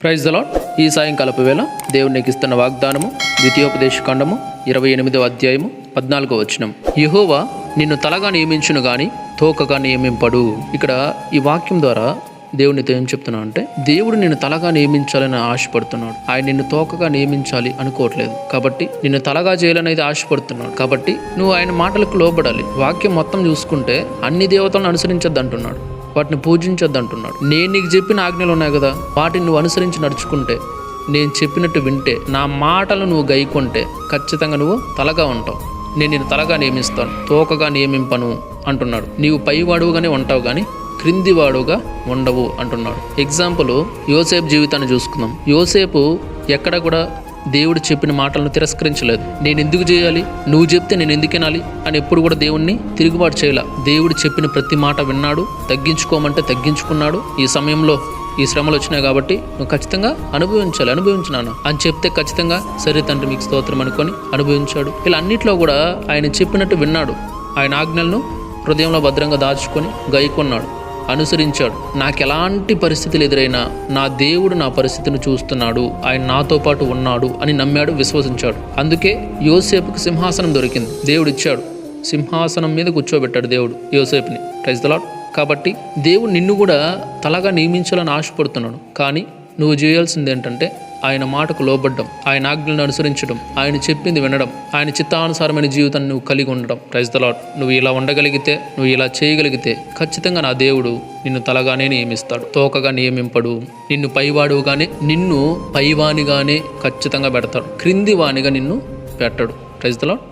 Praise the lord. ఈ సాయంకాలపు వేళ దేవుడు నీకు ఇస్తున్న వాగ్దానము ద్వితీయోపదేశకాండము 28వ అధ్యాయము 14వ వచనం. యెహోవా నిన్ను తలగా నియమించును గాని తోకగా నియమింపడు. ఇక్కడ ఈ వాక్యం ద్వారా దేవునితో ఏం చెప్తున్నా అంటే, దేవుడు నిన్ను తలగా నియమించాలని ఆశపడుతున్నాడు. ఆయన నిన్ను తోకగా నియమించాలి అనుకోవట్లేదు. కాబట్టి నిన్ను తలగా చేయాలనేది ఆశపడుతున్నాడు. కాబట్టి నువ్వు ఆయన మాటలకు లోబడాలి. వాక్యం మొత్తం చూసుకుంటే అన్ని దేవతలను అనుసరించద్దు అంటున్నాడు, వాటిని పూజించొద్దు అంటున్నాడు. నేను నీకు చెప్పిన ఆజ్ఞలు ఉన్నాయి కదా, వాటిని నువ్వు అనుసరించి నడుచుకుంటే, నేను చెప్పినట్టు వింటే, నా మాటలు నువ్వు గైకొంటే ఖచ్చితంగా నువ్వు తలగా ఉంటావు. నేను నిన్ను తలగా నియమిస్తాను, తోకగా నియమింపను అంటున్నాడు. నీవు పైవాడుగానే ఉంటావు కానీ క్రింది వాడుగా ఉండవు అంటున్నాడు. ఎగ్జాంపుల్, యోసేపు జీవితాన్ని చూసుకుందాం. యోసేపు ఎక్కడ కూడా దేవుడు చెప్పిన మాటలను తిరస్కరించలేదు. నేను ఎందుకు చేయాలి, నువ్వు చెప్తే నేను ఎందుకు వినాలి అని ఎప్పుడు కూడా దేవుణ్ణి తిరుగుబాటు చేయలే. దేవుడు చెప్పిన ప్రతి మాట విన్నాడు. తగ్గించుకోమంటే తగ్గించుకున్నాడు. ఈ సమయంలో ఈ శ్రమలు వచ్చినాయి కాబట్టి నువ్వు ఖచ్చితంగా అనుభవించినాను అని చెప్తే ఖచ్చితంగా సరే తండ్రి మీకు స్తోత్రం అనుకొని అనుభవించాడు. ఇలా అన్నిట్లో కూడా ఆయన చెప్పినట్టు విన్నాడు. ఆయన ఆజ్ఞలను హృదయంలో భద్రంగా దాచుకొని గైకొన్నాడు, అనుసరించాడు. నాకు ఎలాంటి పరిస్థితులు ఎదురైనా నా దేవుడు నా పరిస్థితిని చూస్తున్నాడు, ఆయన నాతో పాటు ఉన్నాడు అని నమ్మాడు, విశ్వసించాడు. అందుకే యోసేపుకి సింహాసనం దొరికింది, దేవుడు ఇచ్చాడు. సింహాసనం మీద కూర్చోబెట్టాడు దేవుడు యోసేపుని. Praise the Lord. కాబట్టి దేవుడు నిన్ను కూడా తలగా నియమించాలని ఆశపడుతున్నాడు. కానీ నువ్వు చేయాల్సింది ఏంటంటే ఆయన మాటకు లోబడ్డం, ఆయన ఆజ్ఞలను అనుసరించడం, ఆయన చెప్పింది వినడం, ఆయన చిత్తానుసారమైన జీవితాన్ని నువ్వు కలిగి ఉండడం. Praise the Lord. నువ్వు ఇలా ఉండగలిగితే, నువ్వు ఇలా చేయగలిగితే ఖచ్చితంగా నా దేవుడు నిన్ను తలగానే నియమిస్తాడు, తోకగా నియమింపడు. నిన్ను పైవాడుగానే, నిన్ను పైవానిగానే ఖచ్చితంగా పెడతాడు, క్రింది వానిగా నిన్ను పెట్టడు. Praise the lord.